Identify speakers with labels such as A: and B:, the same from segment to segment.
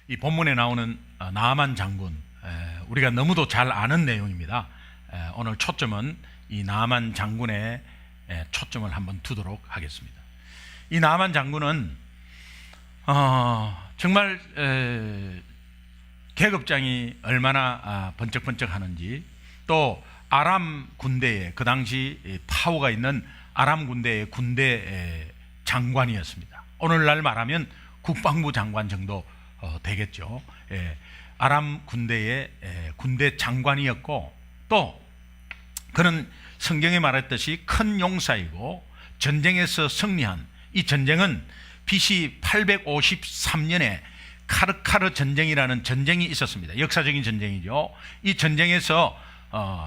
A: 이 본문에 나오는 나아만 장군, 우리가 너무도 잘 아는 내용입니다. 오늘 초점은 이 나아만 장군의 초점을 한번 두도록 하겠습니다. 이 나아만 장군은 정말 계급장이 얼마나 번쩍번쩍하는지, 또 아람 군대에, 그 당시 파워가 있는 아람 군대의 군대 장관이었습니다. 오늘날 말하면 국방부 장관 정도 되겠죠. 아람 군대의 군대 장관이었고, 또 그는 성경에 말했듯이 큰 용사이고 전쟁에서 승리한, 이 전쟁은 BC 853년에 카르카르 전쟁이라는 전쟁이 있었습니다. 역사적인 전쟁이죠. 이 전쟁에서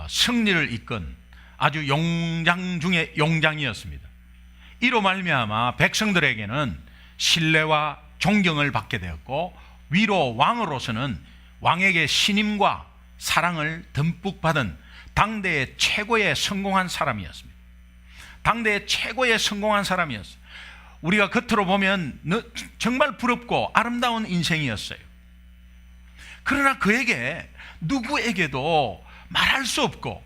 A: 승리를 이끈 아주 용장 중에 용장이었습니다. 이로 말미암아 백성들에게는 신뢰와 존경을 받게 되었고, 위로 왕으로서는 왕에게 신임과 사랑을 듬뿍 받은 당대의 최고의 성공한 사람이었습니다. 당대의 최고의 성공한 사람이었어요. 우리가 겉으로 보면 정말 부럽고 아름다운 인생이었어요. 그러나 그에게 누구에게도 말할 수 없고,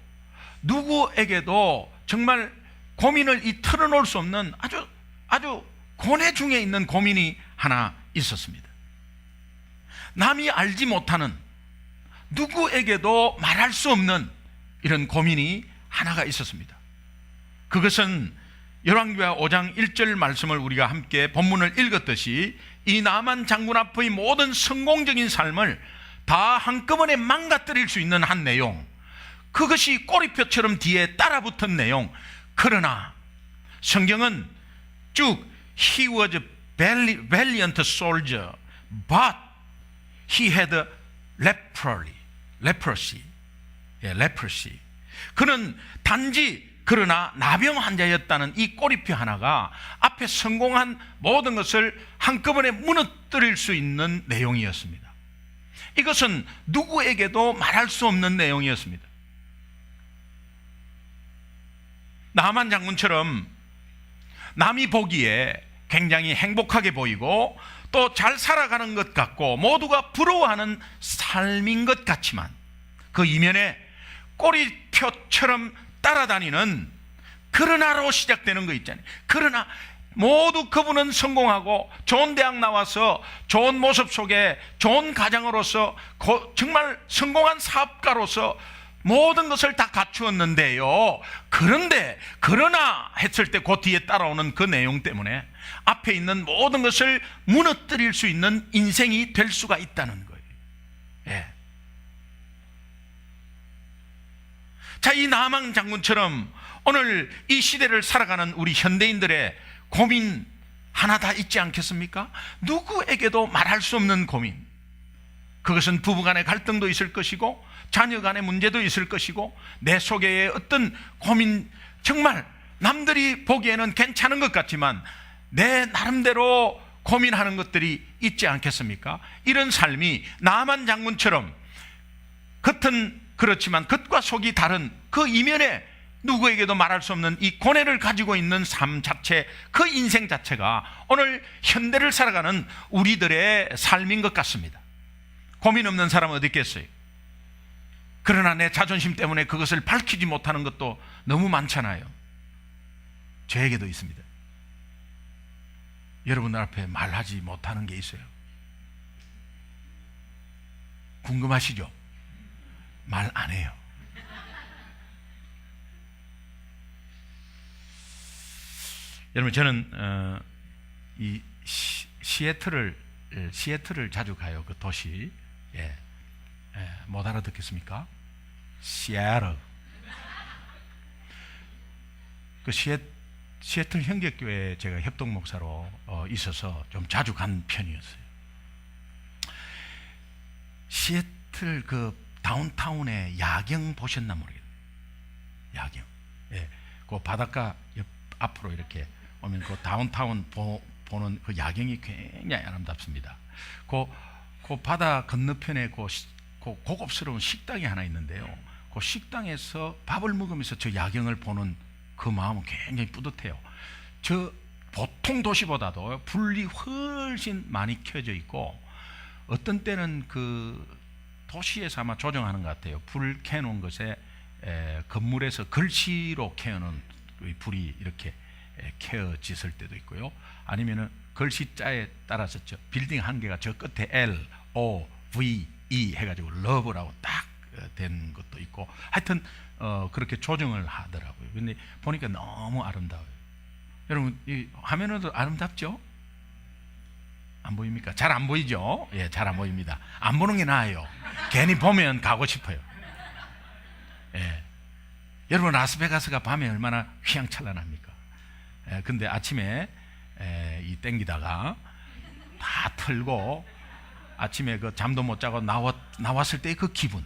A: 누구에게도 정말 고민을 털어놓을 수 없는 아주 고뇌 중에 있는 고민이 하나 있었습니다. 남이 알지 못하는, 누구에게도 말할 수 없는 이런 고민이 하나가 있었습니다. 그것은 열왕기하 5장 1절 말씀을 우리가 함께 본문을 읽었듯이 이 나아만 장군 앞의 모든 성공적인 삶을 다 한꺼번에 망가뜨릴 수 있는 한 내용, 그것이 꼬리표처럼 뒤에 따라붙은 내용. 그러나 성경은 쭉 He was a valiant soldier, but he had leprosy. 그는 단지 그러나 나병 환자였다는 이 꼬리표 하나가 앞에 성공한 모든 것을 한꺼번에 무너뜨릴 수 있는 내용이었습니다. 이것은 누구에게도 말할 수 없는 내용이었습니다. 나아만 장군처럼 남이 보기에 굉장히 행복하게 보이고 또 잘 살아가는 것 같고 모두가 부러워하는 삶인 것 같지만, 그 이면에 꼬리표처럼 따라다니는 그러나로 시작되는 거 있잖아요. 그러나 모두 그분은 성공하고 좋은 대학 나와서 좋은 모습 속에 좋은 가장으로서 정말 성공한 사업가로서 모든 것을 다 갖추었는데요. 그러나 했을 때 그 뒤에 따라오는 그 내용 때문에 앞에 있는 모든 것을 무너뜨릴 수 있는 인생이 될 수가 있다는 거예요. 예. 자, 이 나아만 장군처럼 오늘 이 시대를 살아가는 우리 현대인들의 고민 하나 다 있지 않겠습니까? 누구에게도 말할 수 없는 고민. 그것은 부부간의 갈등도 있을 것이고 자녀간의 문제도 있을 것이고 내 속에 어떤 고민, 정말 남들이 보기에는 괜찮은 것 같지만 내 나름대로 고민하는 것들이 있지 않겠습니까? 이런 삶이 나아만 장군처럼 겉은 그렇지만 겉과 속이 다른 그 이면에 누구에게도 말할 수 없는 이 고뇌를 가지고 있는 삶 자체, 그 인생 자체가 오늘 현대를 살아가는 우리들의 삶인 것 같습니다. 고민 없는 사람은 어디 있겠어요? 그러나 내 자존심 때문에 그것을 밝히지 못하는 것도 너무 많잖아요. 저에게도 있습니다. 여러분들 앞에 말하지 못하는 게 있어요. 궁금하시죠? 말 안 해요. 여러분, 저는 이 시애틀을 자주 가요. 그 도시. 못 알아듣겠습니까? 시애틀. 그 시애틀 형제교회에 제가 협동 목사로 있어서 좀 자주 간 편이었어요. 시애틀 그 다운타운의 야경 보셨나 모르겠네요. 야경. 그 바닷가 옆 앞으로 이렇게 오면 그 다운타운 보는 그 야경이 굉장히 아름답습니다. 그 바다 건너편에 그 고급스러운 식당이 하나 있는데요. 그 식당에서 밥을 먹으면서 저 야경을 보는 그 마음은 굉장히 뿌듯해요. 저 보통 도시보다도 불이 훨씬 많이 켜져 있고 어떤 때는 그 도시에서 아마 조정하는 것 같아요. 불 켜놓은 것에 건물에서 글씨로 켜놓은 불이 이렇게 켜졌을 때도 있고요. 아니면은 글씨자에 따라서 저 빌딩 한 개가 저 끝에 LOVE 해가지고 러브라고 딱 된 것도 있고, 하여튼 그렇게 조정을 하더라고요. 근데 보니까 너무 아름다워요. 여러분, 이 화면으로도 아름답죠? 안 보입니까? 잘 안 보이죠? 예, 잘 안 보입니다. 안 보는 게 나아요. 괜히 보면 가고 싶어요. 예. 여러분, 라스베가스가 밤에 얼마나 휘황찬란합니까? 예, 근데 아침에 이 땡기다가 다 틀고 아침에 그 잠도 못 자고 나왔을 때 그 기분.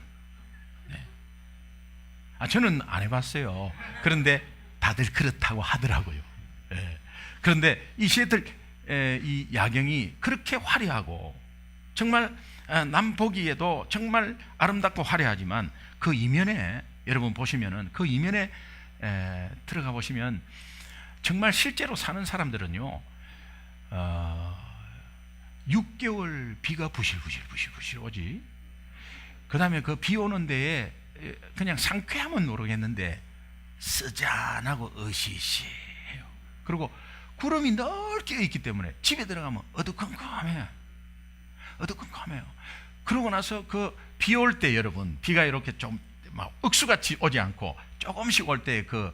A: 네. 저는 안 해봤어요. 그런데 다들 그렇다고 하더라고요. 예. 그런데 이 시애틀 이 야경이 그렇게 화려하고 정말 남 보기에도 정말 아름답고 화려하지만 그 이면에 여러분 보시면은 그 이면에 들어가 보시면 정말 실제로 사는 사람들은요 6개월 비가 부실부실 오지. 그 다음에 그 비 오는 데에 그냥 상쾌하면 모르겠는데 쓰잔하고 으시시해요. 그리고 구름이 넓게 있기 때문에 집에 들어가면 어두컴컴해요. 그러고 나서 그 비 올 때 여러분, 비가 이렇게 좀 막 억수같이 오지 않고 조금씩 올 때 그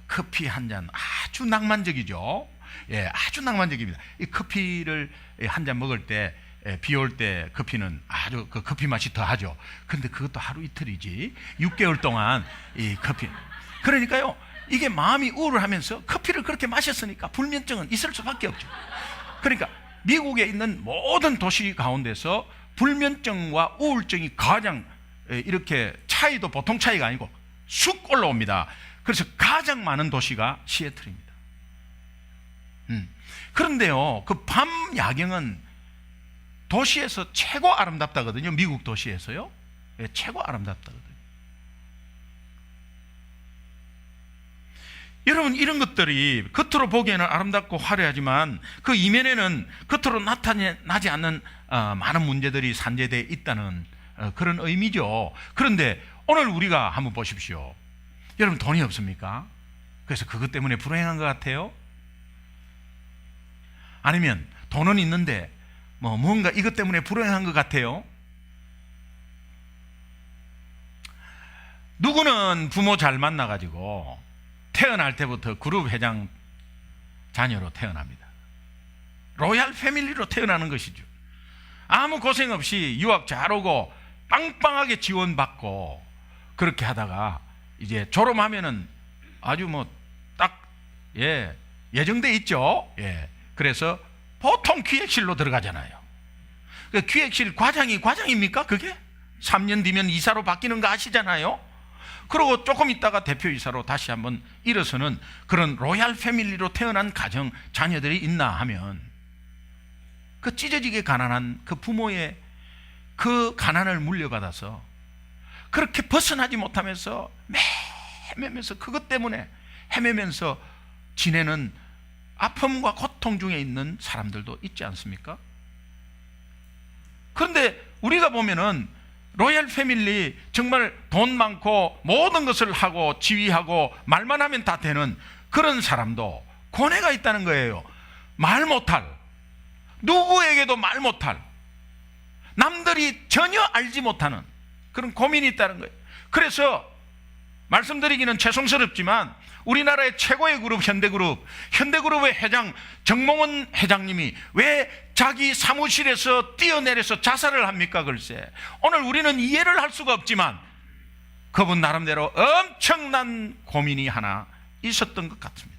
A: 커피 한 잔 아주 낭만적이죠. 예, 아주 낭만적입니다. 이 커피를 한 잔 먹을 때 비 올 때 커피는 아주 그 커피 맛이 더하죠. 근데 그것도 하루 이틀이지 6개월 동안 이 커피. 그러니까요, 이게 마음이 우울하면서 커피를 그렇게 마셨으니까 불면증은 있을 수밖에 없죠. 그러니까 미국에 있는 모든 도시 가운데서 불면증과 우울증이 가장 이렇게 차이도 보통 차이가 아니고 쑥 올라옵니다. 그래서 가장 많은 도시가 시애틀입니다. 그런데요, 그 밤 야경은 도시에서 최고 아름답다거든요. 미국 도시에서요. 예, 최고 아름답다거든요. 여러분, 이런 것들이 겉으로 보기에는 아름답고 화려하지만 그 이면에는 겉으로 나타나지 않는 많은 문제들이 산재되어 있다는 그런 의미죠. 그런데 오늘 우리가 한번 보십시오. 여러분, 돈이 없습니까? 그래서 그것 때문에 불행한 것 같아요? 아니면 돈은 있는데 뭔가 이것 때문에 불행한 것 같아요? 누구는 부모 잘 만나가지고 태어날 때부터 그룹 회장 자녀로 태어납니다. 로얄 패밀리로 태어나는 것이죠. 아무 고생 없이 유학 잘 오고 빵빵하게 지원받고 그렇게 하다가 이제 졸업하면은 아주 예정돼 있죠. 예. 그래서 보통 기획실로 들어가잖아요. 그 기획실 과장입니까? 그게 3년 뒤면 이사로 바뀌는 거 아시잖아요. 그리고 조금 있다가 대표이사로 다시 한번 일어서는 그런 로얄 패밀리로 태어난 가정 자녀들이 있나 하면 그 찢어지게 가난한 그 부모의 그 가난을 물려받아서 그렇게 벗어나지 못하면서 헤매면서 그것 때문에 헤매면서 지내는 아픔과 고통 중에 있는 사람들도 있지 않습니까? 그런데 우리가 보면은 로얄 패밀리, 정말 돈 많고 모든 것을 하고 지휘하고 말만 하면 다 되는 그런 사람도 고뇌가 있다는 거예요. 말 못할, 누구에게도 말 못할, 남들이 전혀 알지 못하는 그런 고민이 있다는 거예요. 그래서 말씀드리기는 죄송스럽지만 우리나라의 최고의 그룹 현대그룹의 회장 정몽원 회장님이 왜 자기 사무실에서 뛰어내려서 자살을 합니까? 글쎄, 오늘 우리는 이해를 할 수가 없지만 그분 나름대로 엄청난 고민이 하나 있었던 것 같습니다.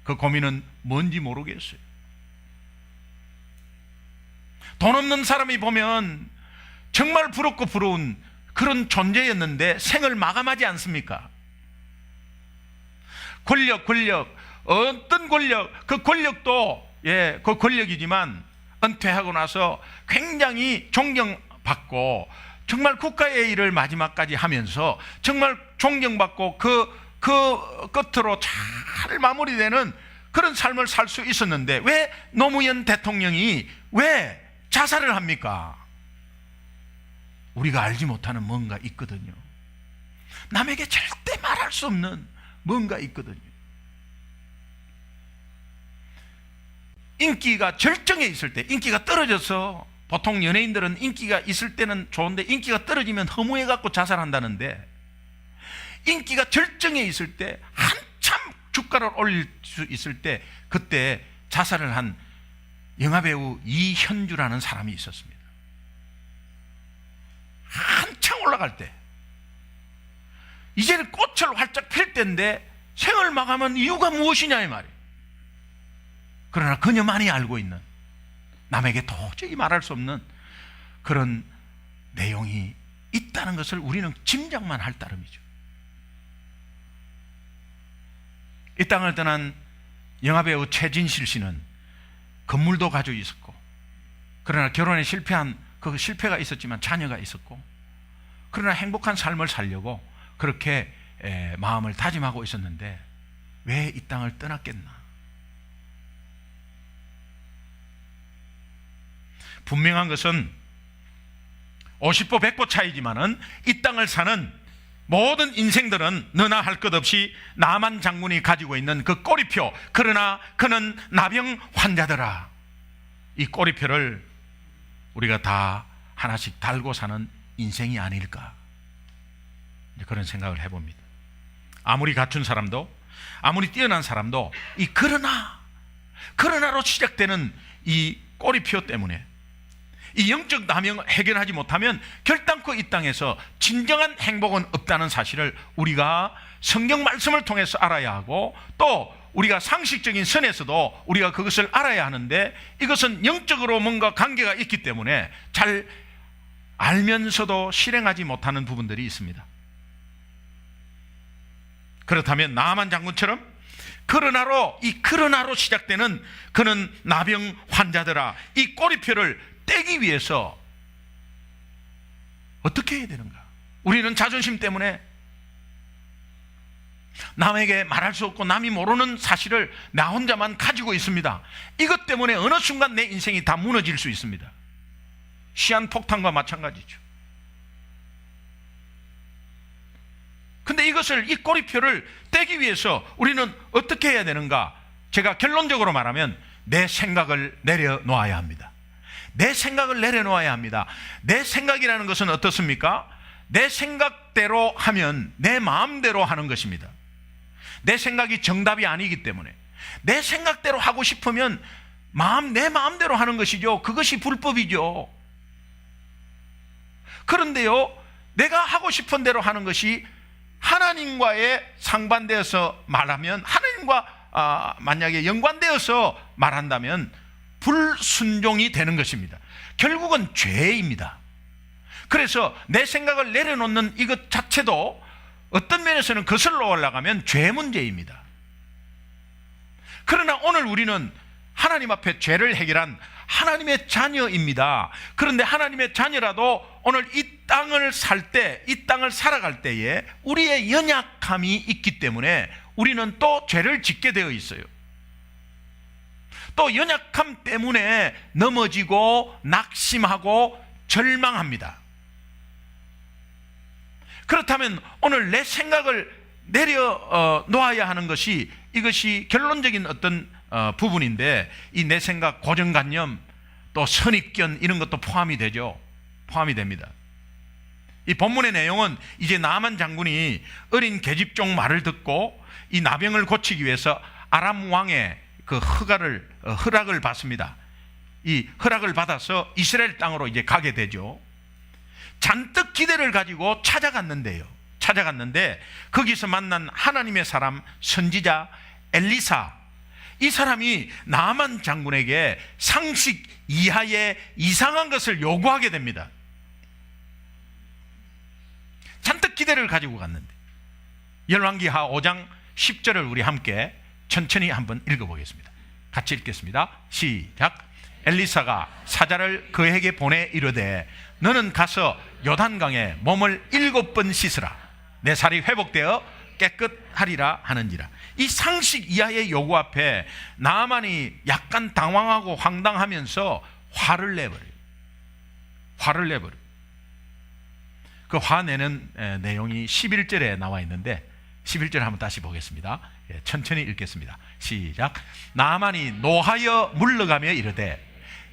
A: 그 고민은 뭔지 모르겠어요. 돈 없는 사람이 보면 정말 부럽고 부러운 그런 존재였는데 생을 마감하지 않습니까? 권력, 어떤 권력, 그 권력도 그 권력이지만 은퇴하고 나서 굉장히 존경받고 정말 국가의 일을 마지막까지 하면서 정말 존경받고 그 끝으로 잘 마무리되는 그런 삶을 살 수 있었는데 왜 노무현 대통령이 왜 자살을 합니까? 우리가 알지 못하는 뭔가 있거든요. 남에게 절대 말할 수 없는 뭔가 있거든요. 인기가 절정에 있을 때, 인기가 떨어져서, 보통 연예인들은 인기가 있을 때는 좋은데 인기가 떨어지면 허무해갖고 자살한다는데, 인기가 절정에 있을 때, 한참 주가를 올릴 수 있을 때, 그때 자살을 한 영화배우 이현주라는 사람이 있었습니다. 한참 올라갈 때, 이제는 꽃을 활짝 필 때인데 생을 마감한 이유가 무엇이냐 이 말이에요. 그러나 그녀만이 알고 있는, 남에게 도저히 말할 수 없는 그런 내용이 있다는 것을 우리는 짐작만 할 따름이죠. 이 땅을 떠난 영화배우 최진실 씨는 건물도 가지고 있었고, 그러나 결혼에 실패한 그 실패가 있었지만 자녀가 있었고, 그러나 행복한 삶을 살려고 그렇게 마음을 다짐하고 있었는데 왜 이 땅을 떠났겠나? 분명한 것은 50보 100보 차이지만은 이 땅을 사는 모든 인생들은 너나 할 것 없이 나만 장군이 가지고 있는 그 꼬리표, 그러나 그는 나병 환자더라. 이 꼬리표를 우리가 다 하나씩 달고 사는 인생이 아닐까, 그런 생각을 해봅니다. 아무리 갖춘 사람도, 아무리 뛰어난 사람도 이 그러나로 시작되는 이 꼬리표 때문에 이 영적 나병을 해결하지 못하면 결단코 이 땅에서 진정한 행복은 없다는 사실을 우리가 성경 말씀을 통해서 알아야 하고, 또 우리가 상식적인 선에서도 우리가 그것을 알아야 하는데, 이것은 영적으로 뭔가 관계가 있기 때문에 잘 알면서도 실행하지 못하는 부분들이 있습니다. 그렇다면 나만 장군처럼 그러나로 시작되는 그는 나병 환자더라, 이 꼬리표를 떼기 위해서 어떻게 해야 되는가? 우리는 자존심 때문에 남에게 말할 수 없고 남이 모르는 사실을 나 혼자만 가지고 있습니다. 이것 때문에 어느 순간 내 인생이 다 무너질 수 있습니다. 시한폭탄과 마찬가지죠. 근데 이것을, 이 꼬리표를 떼기 위해서 우리는 어떻게 해야 되는가? 제가 결론적으로 말하면 내 생각을 내려놓아야 합니다. 내 생각을 내려놓아야 합니다. 내 생각이라는 것은 어떻습니까? 내 생각대로 하면 내 마음대로 하는 것입니다. 내 생각이 정답이 아니기 때문에 내 생각대로 하고 싶으면 내 마음대로 하는 것이죠. 그것이 불법이죠. 그런데요, 내가 하고 싶은 대로 하는 것이 하나님과의 상반되어서 말하면, 하나님과 만약에 연관되어서 말한다면 불순종이 되는 것입니다. 결국은 죄입니다. 그래서 내 생각을 내려놓는 이것 자체도 어떤 면에서는 거슬러 올라가면 죄 문제입니다. 그러나 오늘 우리는 하나님 앞에 죄를 해결한 하나님의 자녀입니다. 그런데 하나님의 자녀라도 오늘 이 땅을 살아갈 때에 우리의 연약함이 있기 때문에 우리는 또 죄를 짓게 되어 있어요. 또 연약함 때문에 넘어지고 낙심하고 절망합니다. 그렇다면 오늘 내 생각을 내려놓아야 하는 것이, 이것이 결론적인 어떤 부분인데, 이 내 생각, 고정관념, 또 선입견, 이런 것도 포함이 되죠. 포함이 됩니다. 이 본문의 내용은 이제 나만 장군이 어린 계집종 말을 듣고 이 나병을 고치기 위해서 아람 왕의 그 허락을 받습니다. 이 허락을 받아서 이스라엘 땅으로 이제 가게 되죠. 잔뜩 기대를 가지고 찾아갔는데 거기서 만난 하나님의 사람, 선지자 엘리사, 이 사람이 나만 장군에게 상식 이하의 이상한 것을 요구하게 됩니다. 잔뜩 기대를 가지고 갔는데, 열왕기하 5장 10절을 우리 함께 천천히 한번 읽어보겠습니다. 같이 읽겠습니다. 시작. 엘리사가 사자를 그에게 보내 이르되 너는 가서 요단강에 몸을 7번 씻으라. 내 살이 회복되어 깨끗하리라 하는지라. 이 상식 이하의 요구 앞에 나만이 약간 당황하고 황당하면서 화를 내버려요. 그 화내는 내용이 11절에 나와 있는데 11절 한번 다시 보겠습니다. 천천히 읽겠습니다. 시작. 나만이 노하여 물러가며 이르되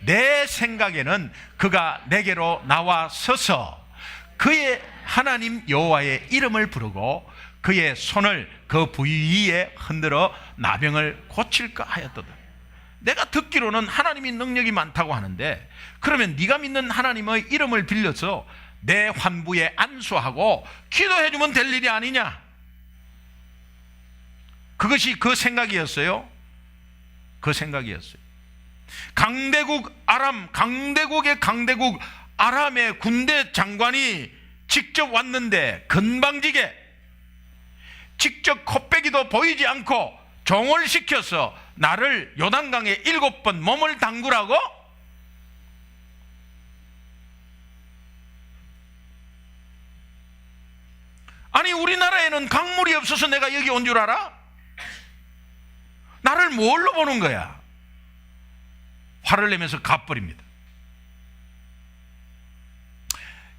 A: 내 생각에는 그가 내게로 나와 서서 그의 하나님 여호와의 이름을 부르고 그의 손을 그 부위에 흔들어 나병을 고칠까 하였도다. 내가 듣기로는 하나님이 능력이 많다고 하는데 그러면 네가 믿는 하나님의 이름을 빌려서 내 환부에 안수하고 기도해 주면 될 일이 아니냐. 그것이 그 생각이었어요. 그 생각이었어요. 강대국의 강대국 아람의 군대 장관이 직접 왔는데 건방지게 직접 코빼기도 보이지 않고 종을 시켜서 나를 요단강에 7번 몸을 담그라고? 아니 우리나라에는 강물이 없어서 내가 여기 온 줄 알아? 나를 뭘로 보는 거야? 화를 내면서 갚버립니다.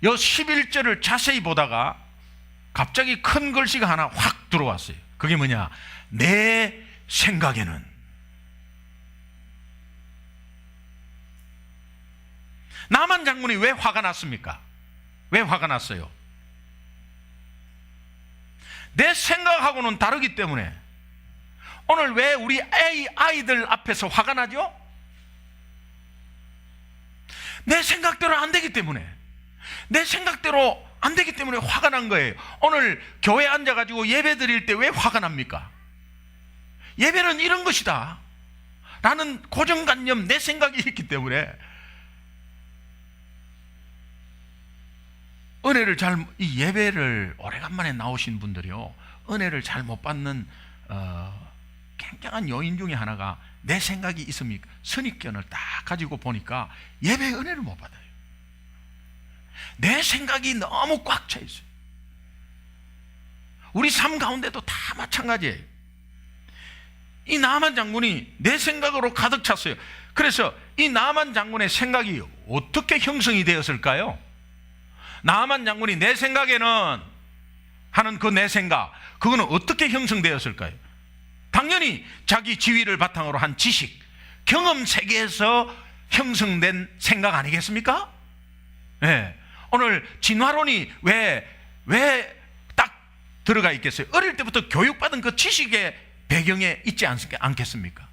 A: 요 11절을 자세히 보다가 갑자기 큰 글씨가 하나 확 들어왔어요. 그게 뭐냐? 내 생각에는. 나만 장군이 왜 화가 났습니까? 왜 화가 났어요? 내 생각하고는 다르기 때문에. 오늘 왜 우리 아이들 앞에서 화가 나죠? 내 생각대로 안 되기 때문에. 내 생각대로 안 되기 때문에 화가 난 거예요. 오늘 교회에 앉아가지고 예배 드릴 때 왜 화가 납니까? 예배는 이런 것이다 라는 고정관념, 내 생각이 있기 때문에 은혜를 이 예배를 오래간만에 나오신 분들이요, 은혜를 잘 못 받는 굉장한 요인 중에 하나가 내 생각이 있습니까? 선입견을 딱 가지고 보니까 예배의 은혜를 못 받아요. 내 생각이 너무 꽉 차 있어요. 우리 삶 가운데도 다 마찬가지예요. 이 나만 장군이 내 생각으로 가득 찼어요. 그래서 이 나만 장군의 생각이 어떻게 형성이 되었을까요? 나만 장군이 내 생각에는 하는 그 내 생각, 그거는 어떻게 형성되었을까요? 당연히 자기 지위를 바탕으로 한 지식, 경험 세계에서 형성된 생각 아니겠습니까? 네. 오늘 진화론이 왜 딱 들어가 있겠어요? 어릴 때부터 교육받은 그 지식의 배경에 있지 않겠습니까?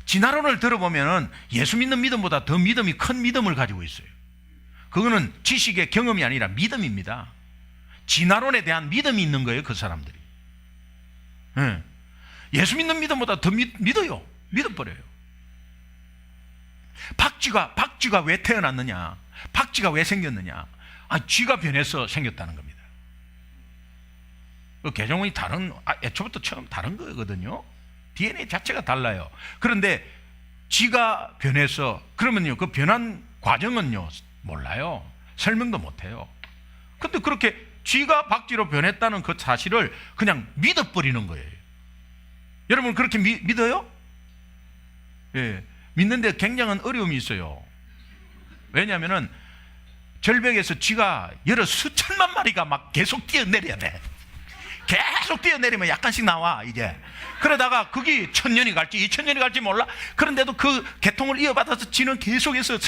A: 진화론을 들어보면 예수 믿는 믿음보다 더 믿음이 큰 믿음을 가지고 있어요. 그거는 지식의 경험이 아니라 믿음입니다. 진화론에 대한 믿음이 있는 거예요, 그 사람들이. 네. 예수 믿는 믿음보다 더 믿어요. 믿어버려요. 박쥐가 왜 태어났느냐? 박쥐가 왜 생겼느냐? 쥐가 변해서 생겼다는 겁니다. 그 개종이 애초부터 처음 다른 거거든요. DNA 자체가 달라요. 그런데 쥐가 변해서, 그러면요, 그 변한 과정은요, 몰라요. 설명도 못해요. 근데 그렇게 쥐가 박쥐로 변했다는 그 사실을 그냥 믿어버리는 거예요. 여러분 그렇게 믿어요? 예, 믿는데 굉장한 어려움이 있어요. 왜냐하면 절벽에서 쥐가 여러 수천만 마리가 막 계속 뛰어내려야 돼. 계속 뛰어내리면 약간씩 나와 이제. 그러다가 그게 1000년이 갈지 2000년이 갈지 몰라. 그런데도 그 계통을 이어받아서 쥐는 계속해서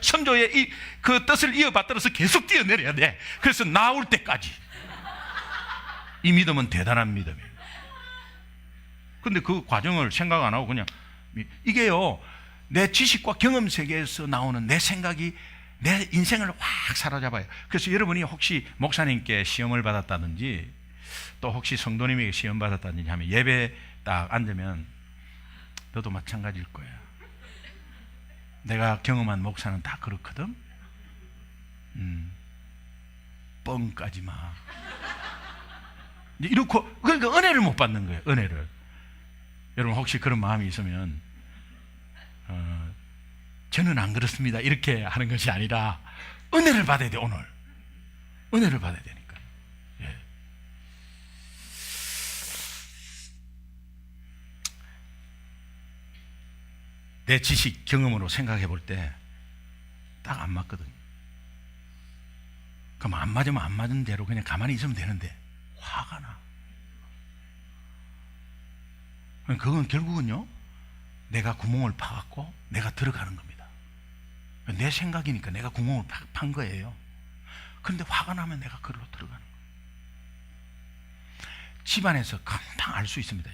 A: 선조의 그 뜻을 이어받들어서 계속 뛰어내려야 돼. 그래서 나올 때까지. 이 믿음은 대단한 믿음이에요. 근데 그 과정을 생각 안 하고 그냥 이게요, 내 지식과 경험 세계에서 나오는 내 생각이 내 인생을 확 사로잡아요. 그래서 여러분이 혹시 목사님께 시험을 받았다든지 또 혹시 성도님에게 시험 받았다든지 하면 예배 딱 앉으면 너도 마찬가지일 거야. 내가 경험한 목사는 다 그렇거든. 뻥까지 마. 이렇고, 그러니까 은혜를 못 받는 거예요. 은혜를. 여러분 혹시 그런 마음이 있으면 저는 안 그렇습니다 이렇게 하는 것이 아니라 은혜를 받아야 돼. 오늘 은혜를 받아야 되니까. 예. 내 지식 경험으로 생각해 볼 때 딱 안 맞거든요. 그럼 안 맞으면 안 맞은 대로 그냥 가만히 있으면 되는데 화가 나. 그건 결국은요, 내가 구멍을 파갖고 내가 들어가는 겁니다. 내 생각이니까 내가 구멍을 판 거예요. 그런데 화가 나면 내가 그걸로 들어가는 거예요. 집안에서 금방 알 수 있습니다.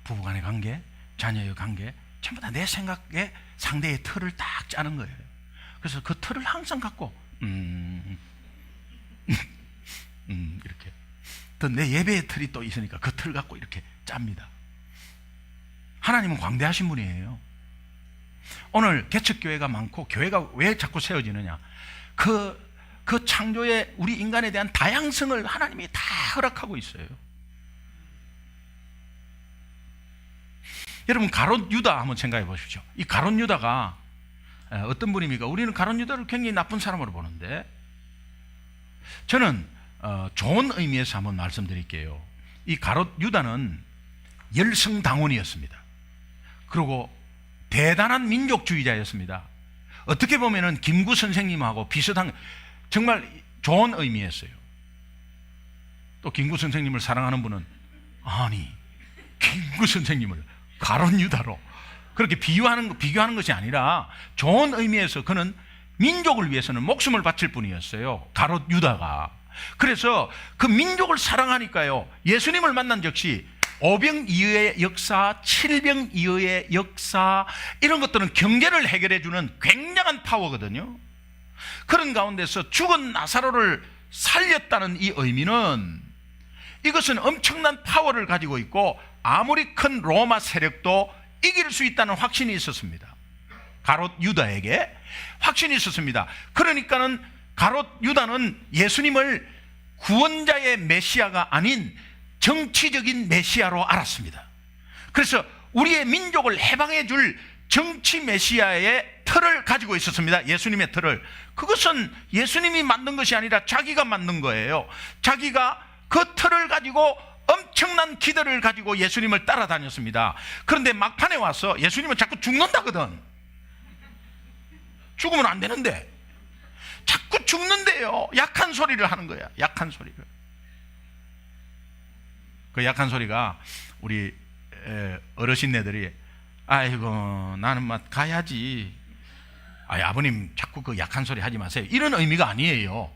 A: 부부간의 관계, 자녀의 관계, 전부 다 내 생각에 상대의 틀을 딱 짜는 거예요. 그래서 그 틀을 항상 갖고 이렇게 또 내 예배의 틀이 또 있으니까 그 틀 갖고 이렇게 짭니다. 하나님은 광대하신 분이에요. 오늘 개척교회가 많고 교회가 왜 자꾸 세워지느냐, 그 창조의 우리 인간에 대한 다양성을 하나님이 다 허락하고 있어요. 여러분, 가롯 유다 한번 생각해 보십시오. 이 가롯 유다가 어떤 분입니까? 우리는 가롯 유다를 굉장히 나쁜 사람으로 보는데, 저는 좋은 의미에서 한번 말씀드릴게요. 이 가롯 유다는 열성당원이었습니다. 그리고 대단한 민족주의자였습니다. 어떻게 보면은 김구 선생님하고 비슷한, 정말 좋은 의미였어요. 또 김구 선생님을 사랑하는 분은, 아니 김구 선생님을 가롯 유다로 그렇게 비교하는 것이 아니라 좋은 의미에서 그는 민족을 위해서는 목숨을 바칠 분이었어요, 가롯 유다가. 그래서 그 민족을 사랑하니까요, 예수님을 만난 즉시 오병이어의 역사, 칠병이어의 역사, 이런 것들은 경제를 해결해 주는 굉장한 파워거든요. 그런 가운데서 죽은 나사로를 살렸다는 이 의미는, 이것은 엄청난 파워를 가지고 있고 아무리 큰 로마 세력도 이길 수 있다는 확신이 있었습니다. 가롯 유다에게 확신이 있었습니다. 그러니까는 가롯 유다는 예수님을 구원자의 메시아가 아닌 정치적인 메시아로 알았습니다. 그래서 우리의 민족을 해방해 줄 정치 메시아의 틀을 가지고 있었습니다. 예수님의 틀을. 그것은 예수님이 만든 것이 아니라 자기가 만든 거예요. 자기가 그 틀을 가지고 엄청난 기대를 가지고 예수님을 따라다녔습니다. 그런데 막판에 와서 예수님은 자꾸 죽는다거든. 죽으면 안 되는데 자꾸 죽는데요. 약한 소리를 하는 거야. 약한 소리를. 그 약한 소리가 우리 어르신네들이, 아이고 나는 막 가야지, 아버님 자꾸 그 약한 소리 하지 마세요, 이런 의미가 아니에요.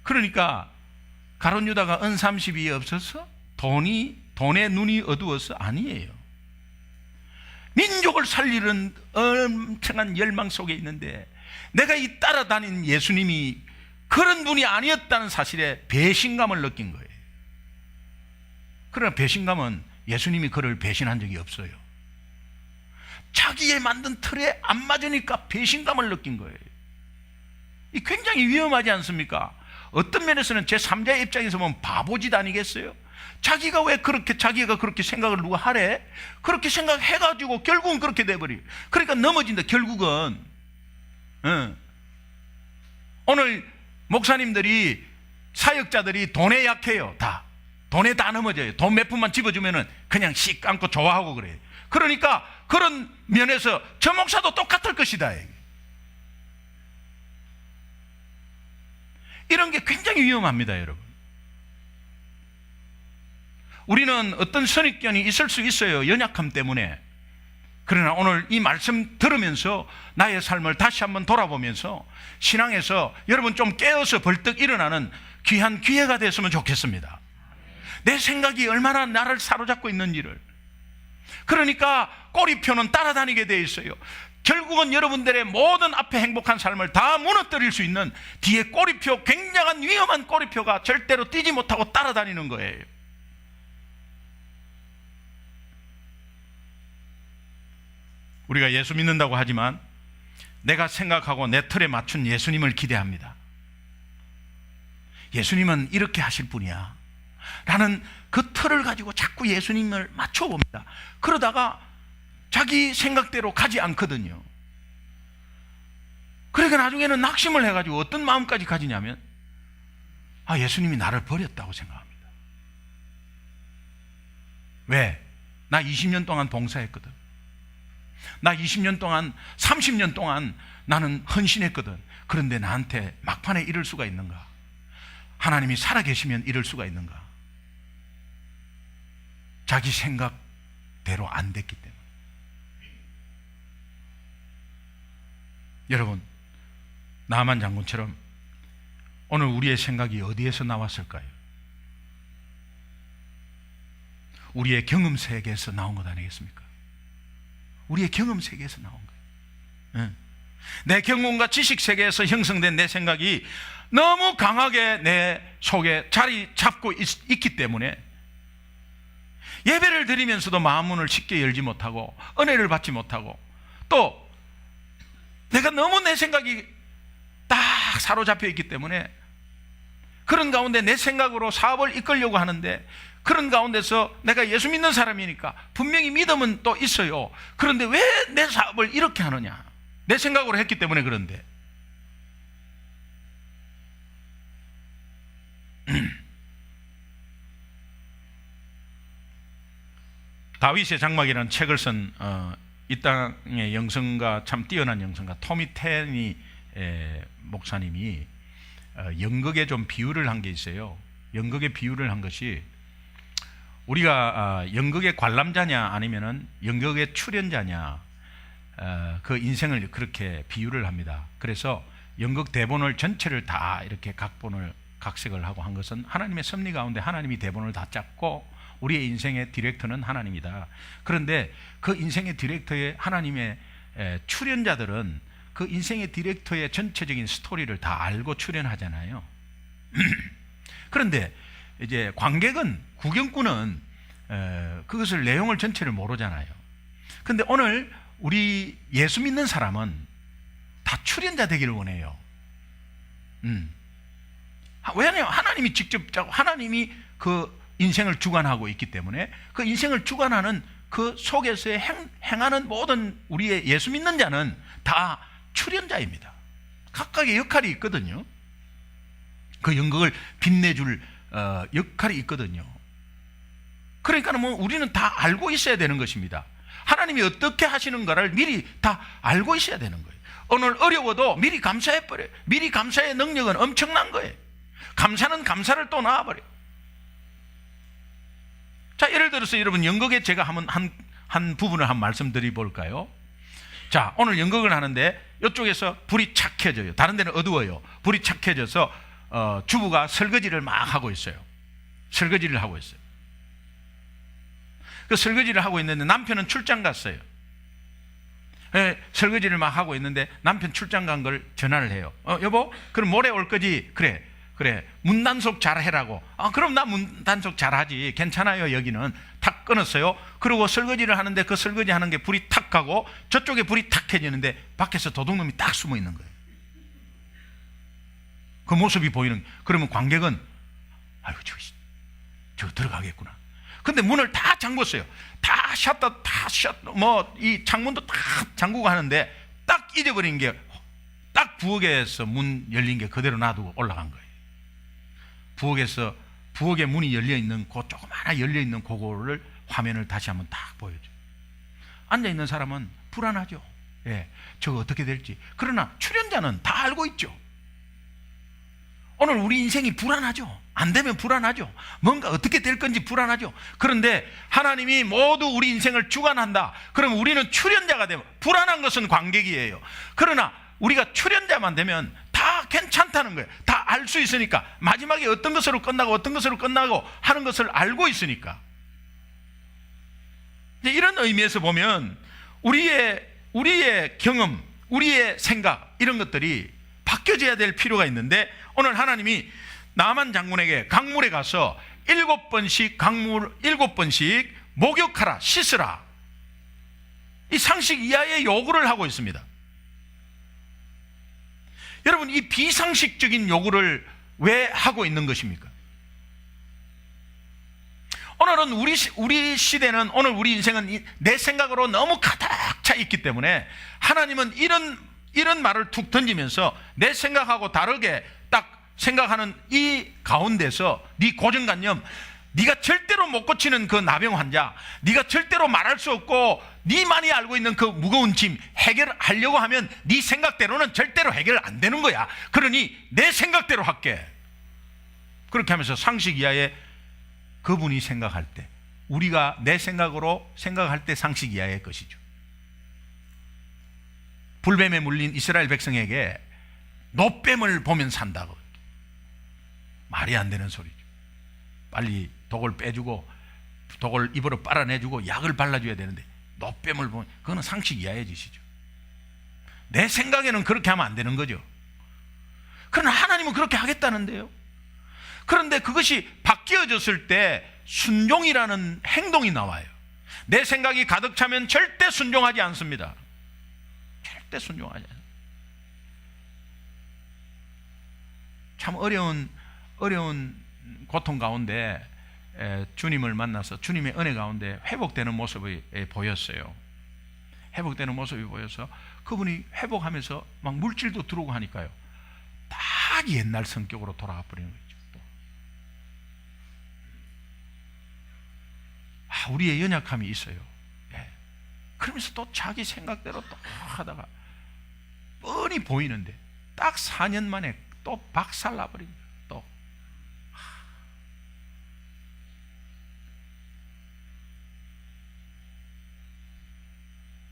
A: 그러니까 가롯 유다가 은 30이 없어서 돈에 눈이 어두워서 아니에요. 민족을 살리는 엄청난 열망 속에 있는데 내가 이 따라다닌 예수님이 그런 분이 아니었다는 사실에 배신감을 느낀 거예요. 그러나 배신감은 예수님이 그를 배신한 적이 없어요. 자기의 만든 틀에 안 맞으니까 배신감을 느낀 거예요. 이 굉장히 위험하지 않습니까? 어떤 면에서는 제3자의 입장에서 보면 바보짓 아니겠어요? 자기가 그렇게 생각을 누가 하래? 그렇게 생각해가지고 결국은 그렇게 돼버려요. 그러니까 넘어진다. 결국은 오늘 목사님들이, 사역자들이 돈에 약해요. 돈에 다 넘어져요. 돈 몇 푼만 집어주면은 그냥 씩 감고 좋아하고 그래요. 그러니까 그런 면에서 저 목사도 똑같을 것이다. 이런 게 굉장히 위험합니다, 여러분. 우리는 어떤 선입견이 있을 수 있어요, 연약함 때문에. 그러나 오늘 이 말씀 들으면서 나의 삶을 다시 한번 돌아보면서 신앙에서 여러분 좀 깨어서 벌떡 일어나는 귀한 기회가 됐으면 좋겠습니다. 내 생각이 얼마나 나를 사로잡고 있는지를. 그러니까 꼬리표는 따라다니게 돼 있어요. 결국은 여러분들의 모든 앞에 행복한 삶을 다 무너뜨릴 수 있는 뒤에 꼬리표, 굉장한 위험한 꼬리표가 절대로 뛰지 못하고 따라다니는 거예요. 우리가 예수 믿는다고 하지만 내가 생각하고 내 틀에 맞춘 예수님을 기대합니다. 예수님은 이렇게 하실 분이야 라는 그 틀을 가지고 자꾸 예수님을 맞춰봅니다. 그러다가 자기 생각대로 가지 않거든요. 그러니까 나중에는 낙심을 해가지고 어떤 마음까지 가지냐면, 예수님이 나를 버렸다고 생각합니다. 왜? 나 20년 동안 봉사했거든. 나 20년 동안 30년 동안 나는 헌신했거든. 그런데 나한테 막판에 이럴 수가 있는가? 하나님이 살아계시면 이럴 수가 있는가? 자기 생각대로 안 됐기 때문에. 여러분, 나만 장군처럼 오늘 우리의 생각이 어디에서 나왔을까요? 우리의 경험 세계에서 나온 것 아니겠습니까? 우리의 경험 세계에서 나온 거예요. 내 경험과 지식 세계에서 형성된 내 생각이 너무 강하게 내 속에 자리 잡고 있기 때문에 예배를 드리면서도 마음문을 쉽게 열지 못하고 은혜를 받지 못하고, 또 내가 너무 내 생각이 딱 사로잡혀 있기 때문에 그런 가운데 내 생각으로 사업을 이끌려고 하는데, 그런 가운데서 내가 예수 믿는 사람이니까 분명히 믿음은 또 있어요. 그런데 왜 내 사업을 이렇게 하느냐? 내 생각으로 했기 때문에. 그런데 다윗의 장막이라는 책을 쓴 이 땅의 영성가, 참 뛰어난 영성가 토미 테니 목사님이 연극에 좀 비유를 한 게 있어요. 연극의 비유를 한 것이, 우리가 연극의 관람자냐 아니면은 연극의 출연자냐, 그 인생을 그렇게 비유를 합니다. 그래서 연극 대본을 전체를 다 이렇게 각색을 하고 한 것은 하나님의 섭리 가운데 하나님이 대본을 다 짰고 우리의 인생의 디렉터는 하나님이다. 그런데 그 인생의 디렉터의 하나님의 출연자들은 그 인생의 디렉터의 전체적인 스토리를 다 알고 출연하잖아요. 그런데 이제 관객은, 구경꾼은 그것을, 내용을 전체를 모르잖아요. 그런데 오늘 우리 예수 믿는 사람은 다 출연자 되기를 원해요. 왜냐하면 하나님이 직접 짜고 하나님이 그 인생을 주관하고 있기 때문에 그 인생을 주관하는 그 속에서 행하는 모든 우리의 예수 믿는 자는 다 출연자입니다. 각각의 역할이 있거든요. 그 연극을 빛내줄 역할이 있거든요. 그러니까 뭐 우리는 다 알고 있어야 되는 것입니다. 하나님이 어떻게 하시는가를 미리 다 알고 있어야 되는 거예요. 오늘 어려워도 미리 감사해버려요. 미리 감사의 능력은 엄청난 거예요. 감사는 감사를 또 낳아버려요. 자, 예를 들어서 여러분, 연극에 제가 한 부분을 한 말씀드려 볼까요? 자, 오늘 연극을 하는데 이쪽에서 불이 착 켜져요. 다른 데는 어두워요. 불이 착 켜져서 주부가 설거지를 막 하고 있어요. 설거지를 하고 있어요. 그 설거지를 하고 있는데 남편은 출장 갔어요. 설거지를 막 하고 있는데 남편 출장 간 걸 전화를 해요. 여보, 그럼 모레 올 거지? 그래, 문단속 잘 해라고. 그럼 나 문단속 잘하지, 괜찮아요. 여기는. 탁 끊었어요. 그리고 설거지를 하는데 그 설거지 하는 게 불이 탁 가고 저쪽에 불이 탁 켜지는데 밖에서 도둑놈이 딱 숨어 있는 거예요. 그 모습이 보이는. 그러면 관객은 아유, 저 들어가겠구나. 근데 문을 다 잠궜어요. 다 샷다, 이 창문도 다 잠그고 하는데 딱 잊어버린 게, 딱 부엌에서 문 열린 게 그대로 놔두고 올라간 거예요. 부엌에 문이 열려있는, 그 조그마한 열려있는 그거를 화면을 다시 한번 딱 보여줘요. 앉아있는 사람은 불안하죠. 저거 어떻게 될지. 그러나 출연자는 다 알고 있죠. 오늘 우리 인생이 불안하죠. 안 되면 불안하죠. 뭔가 어떻게 될 건지 불안하죠. 그런데 하나님이 모두 우리 인생을 주관한다. 그럼 우리는 출연자가 되면, 불안한 것은 관객이에요. 그러나 우리가 출연자만 되면 다 괜찮다는 거예요. 다 알 수 있으니까. 마지막에 어떤 것으로 끝나고 하는 것을 알고 있으니까. 이제 이런 의미에서 보면 우리의 경험, 우리의 생각, 이런 것들이 바뀌어져야 될 필요가 있는데, 오늘 하나님이 나만 장군에게 강물에 가서 7번씩 목욕하라, 씻으라, 이 상식 이하의 요구를 하고 있습니다. 여러분, 이 비상식적인 요구를 왜 하고 있는 것입니까? 오늘은 우리 시대는, 오늘 우리 인생은 내 생각으로 너무 가득 차 있기 때문에 하나님은 이런 말을 툭 던지면서 내 생각하고 다르게 딱 생각하는 이 가운데서 네 고정관념, 네가 절대로 못 고치는 그 나병 환자, 네가 절대로 말할 수 없고 네만이 알고 있는 그 무거운 짐 해결하려고 하면 네 생각대로는 절대로 해결 안 되는 거야. 그러니 내 생각대로 할게. 그렇게 하면서 상식 이하의 그분이 생각할 때, 우리가 내 생각으로 생각할 때 상식 이하의 것이죠. 불뱀에 물린 이스라엘 백성에게 노뱀을 보면 산다고. 말이 안 되는 소리죠. 빨리 독을 빼주고 독을 입으로 빨아내주고 약을 발라줘야 되는데 노뱀을 보면 그거는 상식 이하의 짓이죠. 내 생각에는 그렇게 하면 안 되는 거죠. 그러나 하나님은 그렇게 하겠다는데요. 그런데 그것이 바뀌어졌을 때 순종이라는 행동이 나와요. 내 생각이 가득 차면 절대 순종하지 않습니다. 절대 순종하지 않습니다. 참 어려운 고통 가운데 주님을 만나서 주님의 은혜 가운데 회복되는 모습이 보였어요. 회복되는 모습이 보여서 그분이 회복하면서 막 물질도 들어오고 하니까요, 딱 옛날 성격으로 돌아가 버리는 거죠. 우리의 연약함이 있어요. 그러면서 또 자기 생각대로 또 하다가 뻔히 보이는데 딱 4년 만에 또 박살나버린 거예요. 또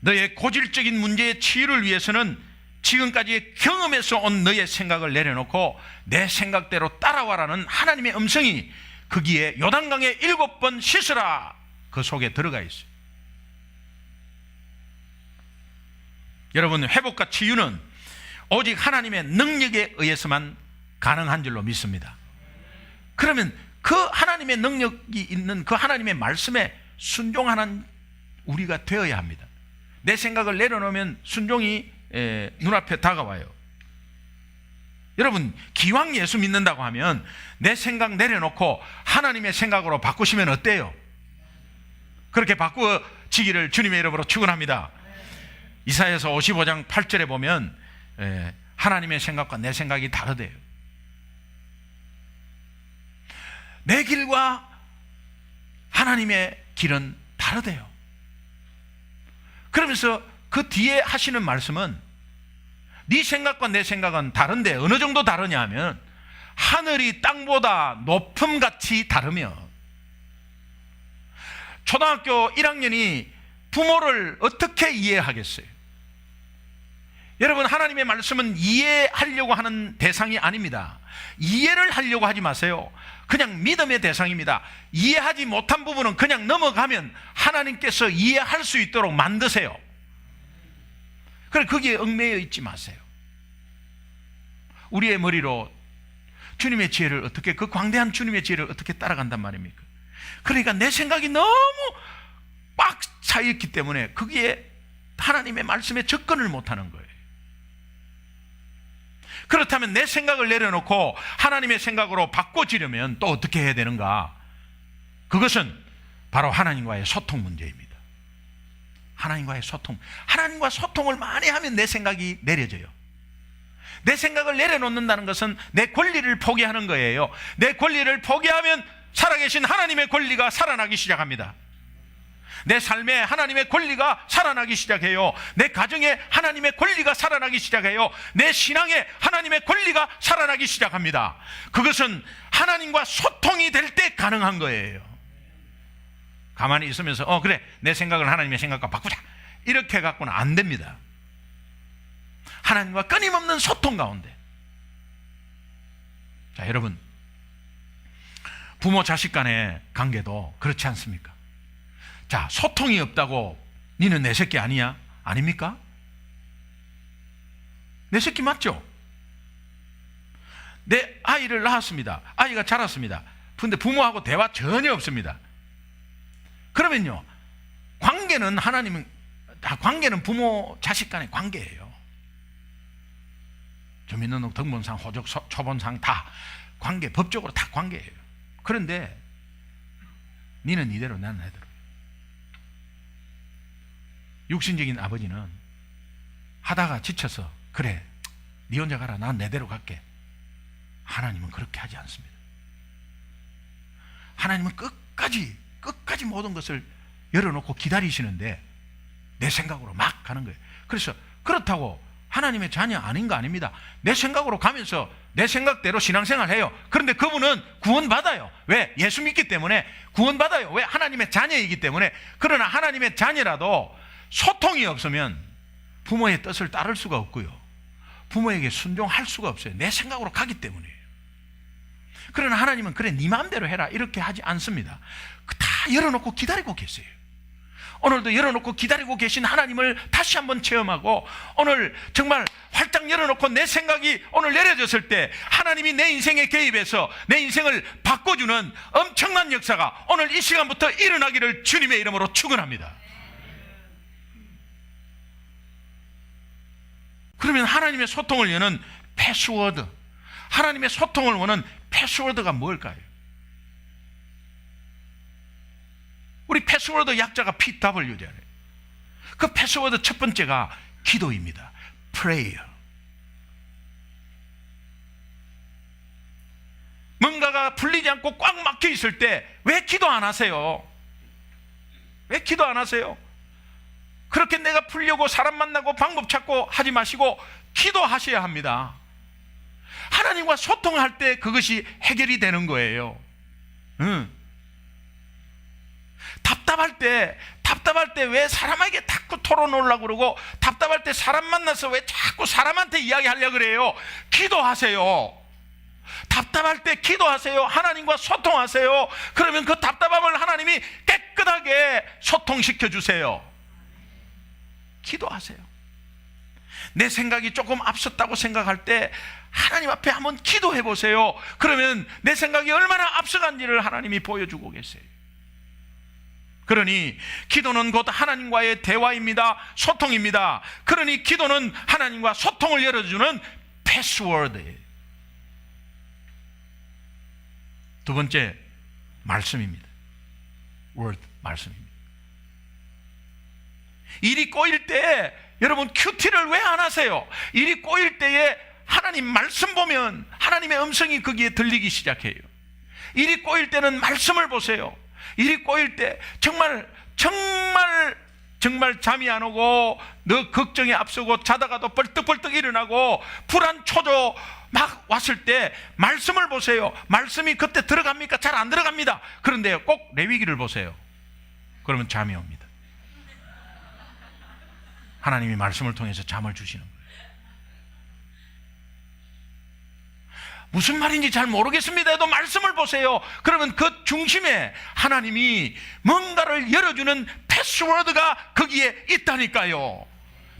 A: 너의 고질적인 문제의 치유를 위해서는 지금까지의 경험에서 온 너의 생각을 내려놓고 내 생각대로 따라와라는 하나님의 음성이 거기에 요단강에 7번 씻으라, 그 속에 들어가 있어요. 여러분, 회복과 치유는 오직 하나님의 능력에 의해서만 가능한 줄로 믿습니다. 그러면 그 하나님의 능력이 있는 그 하나님의 말씀에 순종하는 우리가 되어야 합니다. 내 생각을 내려놓으면 순종이 눈앞에 다가와요. 여러분, 기왕 예수 믿는다고 하면 내 생각 내려놓고 하나님의 생각으로 바꾸시면 어때요? 그렇게 바꾸어지기를 주님의 이름으로 축원합니다. 이사야서 55장 8절에 보면 하나님의 생각과 내 생각이 다르대요. 내 길과 하나님의 길은 다르대요. 그러면서 그 뒤에 하시는 말씀은 네 생각과 내 생각은 다른데 어느 정도 다르냐 하면 하늘이 땅보다 높음같이 다르며, 초등학교 1학년이 부모를 어떻게 이해하겠어요? 여러분, 하나님의 말씀은 이해하려고 하는 대상이 아닙니다. 이해를 하려고 하지 마세요. 그냥 믿음의 대상입니다. 이해하지 못한 부분은 그냥 넘어가면 하나님께서 이해할 수 있도록 만드세요. 그래, 거기에 얽매여 있지 마세요. 우리의 머리로 주님의 지혜를 어떻게, 그 광대한 주님의 지혜를 어떻게 따라간단 말입니까? 그러니까 내 생각이 너무 꽉 차 있기 때문에 거기에 하나님의 말씀에 접근을 못하는 거예요. 그렇다면 내 생각을 내려놓고 하나님의 생각으로 바꿔지려면 또 어떻게 해야 되는가? 그것은 바로 하나님과의 소통 문제입니다. 하나님과의 소통. 하나님과 소통을 많이 하면 내 생각이 내려져요. 내 생각을 내려놓는다는 것은 내 권리를 포기하는 거예요. 내 권리를 포기하면 살아계신 하나님의 권리가 살아나기 시작합니다. 내 삶에 하나님의 권리가 살아나기 시작해요. 내 가정에 하나님의 권리가 살아나기 시작해요. 내 신앙에 하나님의 권리가 살아나기 시작합니다. 그것은 하나님과 소통이 될 때 가능한 거예요. 가만히 있으면서 그래, 내 생각을 하나님의 생각과 바꾸자, 이렇게 갖고는 안 됩니다. 하나님과 끊임없는 소통 가운데. 자, 여러분, 부모 자식 간의 관계도 그렇지 않습니까? 자, 소통이 없다고 니는 내 새끼 아니야? 아닙니까? 내 새끼 맞죠? 내 아이를 낳았습니다. 아이가 자랐습니다. 그런데 부모하고 대화 전혀 없습니다. 그러면요, 관계는 관계는 부모 자식 간의 관계예요. 주민등록 등본상, 호적 초본상 다 관계, 법적으로 다 관계예요. 그런데 니는 이대로, 나는 이대로. 육신적인 아버지는 하다가 지쳐서 그래, 네 혼자 가라, 난 내대로 갈게. 하나님은 그렇게 하지 않습니다. 하나님은 끝까지 모든 것을 열어놓고 기다리시는데 내 생각으로 막 가는 거예요. 그래서 그렇다고 하나님의 자녀 아닌 거 아닙니다. 내 생각으로 가면서 내 생각대로 신앙생활 해요. 그런데 그분은 구원받아요. 왜? 예수 믿기 때문에 구원받아요. 왜? 하나님의 자녀이기 때문에. 그러나 하나님의 자녀라도 소통이 없으면 부모의 뜻을 따를 수가 없고요, 부모에게 순종할 수가 없어요. 내 생각으로 가기 때문이에요. 그러나 하나님은 그래 네 마음대로 해라 이렇게 하지 않습니다. 다 열어놓고 기다리고 계세요. 오늘도 열어놓고 기다리고 계신 하나님을 다시 한번 체험하고, 오늘 정말 활짝 열어놓고 내 생각이 오늘 내려졌을 때 하나님이 내 인생에 개입해서 내 인생을 바꿔주는 엄청난 역사가 오늘 이 시간부터 일어나기를 주님의 이름으로 축원합니다. 그러면 하나님의 소통을 여는 패스워드, 하나님의 소통을 원하는 패스워드가 뭘까요? 우리 패스워드 약자가 PW잖아요. 그 패스워드 첫 번째가 기도입니다. Prayer. 뭔가가 풀리지 않고 꽉 막혀 있을 때 왜 기도 안 하세요? 왜 기도 안 하세요? 그렇게 내가 풀려고 사람 만나고 방법 찾고 하지 마시고 기도하셔야 합니다. 하나님과 소통할 때 그것이 해결이 되는 거예요. 답답할 때 왜 사람에게 자꾸 토론하려고 그러고, 답답할 때 사람 만나서 왜 자꾸 사람한테 이야기하려고 그래요? 기도하세요. 답답할 때 기도하세요. 하나님과 소통하세요. 그러면 그 답답함을 하나님이 깨끗하게 소통시켜 주세요. 기도하세요. 내 생각이 조금 앞섰다고 생각할 때 하나님 앞에 한번 기도해 보세요. 그러면 내 생각이 얼마나 앞서간지를 하나님이 보여주고 계세요. 그러니 기도는 곧 하나님과의 대화입니다. 소통입니다. 그러니 기도는 하나님과 소통을 열어주는 패스워드예요. 두 번째, 말씀입니다. word, 말씀입니다. 일이 꼬일 때 여러분 큐티를 왜 안 하세요? 일이 꼬일 때에 하나님 말씀 보면 하나님의 음성이 거기에 들리기 시작해요. 일이 꼬일 때는 말씀을 보세요. 일이 꼬일 때 정말 잠이 안 오고 너 걱정이 앞서고 자다가도 벌떡벌떡 일어나고 불안 초조 막 왔을 때 말씀을 보세요. 말씀이 그때 들어갑니까? 잘 안 들어갑니다. 그런데 꼭 레위기를 보세요. 그러면 잠이 옵니다. 하나님이 말씀을 통해서 잠을 주시는 거예요. 무슨 말인지 잘 모르겠습니다 해도 말씀을 보세요. 그러면 그 중심에 하나님이 뭔가를 열어주는 패스워드가 거기에 있다니까요.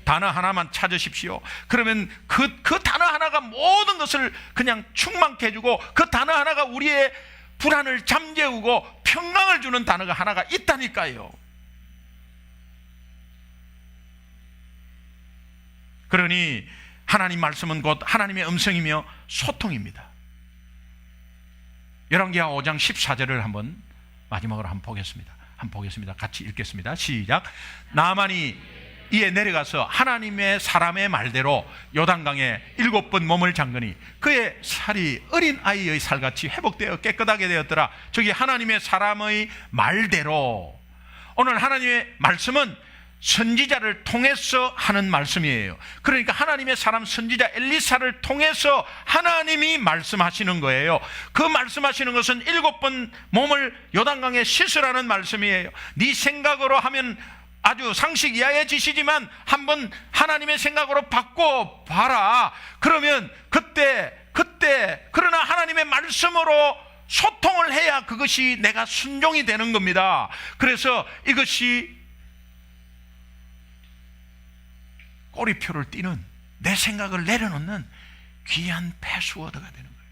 A: 단어 하나만 찾으십시오. 그러면 그 단어 하나가 모든 것을 그냥 충만케 해주고, 그 단어 하나가 우리의 불안을 잠재우고 평강을 주는 단어가 하나가 있다니까요. 그러니 하나님 말씀은 곧 하나님의 음성이며 소통입니다. 열왕기하 5장 14절을 한번 마지막으로 한번 보겠습니다. 같이 읽겠습니다. 시작. 나아만이 이에 내려가서 하나님의 사람의 말대로 요단강에 7번 몸을 잠그니 그의 살이 어린 아이의 살같이 회복되어 깨끗하게 되었더라. 저기 하나님의 사람의 말대로. 오늘 하나님의 말씀은 선지자를 통해서 하는 말씀이에요. 그러니까 하나님의 사람 선지자 엘리사를 통해서 하나님이 말씀하시는 거예요. 그 말씀하시는 것은 7번 몸을 요단강에 씻으라는 말씀이에요. 네 생각으로 하면 아주 상식 이하의 짓이지만 한번 하나님의 생각으로 바꿔봐라. 그러면 그때 그러나 하나님의 말씀으로 소통을 해야 그것이 내가 순종이 되는 겁니다. 그래서 이것이 꼬리표를 띄는, 내 생각을 내려놓는 귀한 패스워드가 되는 거예요.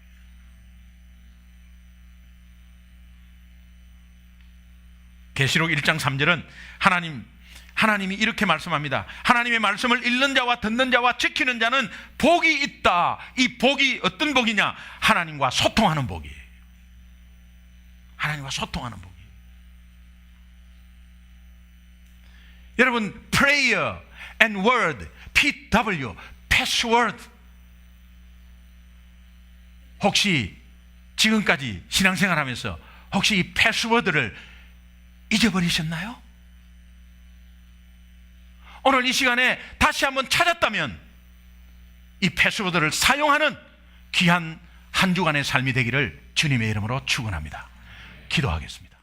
A: 계시록 1장 3절은 하나님이 이렇게 말씀합니다. 하나님의 말씀을 읽는 자와 듣는 자와 지키는 자는 복이 있다. 이 복이 어떤 복이냐? 하나님과 소통하는 복이에요. 하나님과 소통하는 복이에요. 여러분, prayer and word, PW, 패스워드. 혹시 지금까지 신앙생활 하면서 혹시 이 패스워드를 잊어버리셨나요? 오늘 이 시간에 다시 한번 찾았다면 이 패스워드를 사용하는 귀한 한 주간의 삶이 되기를 주님의 이름으로 축원합니다. 기도하겠습니다.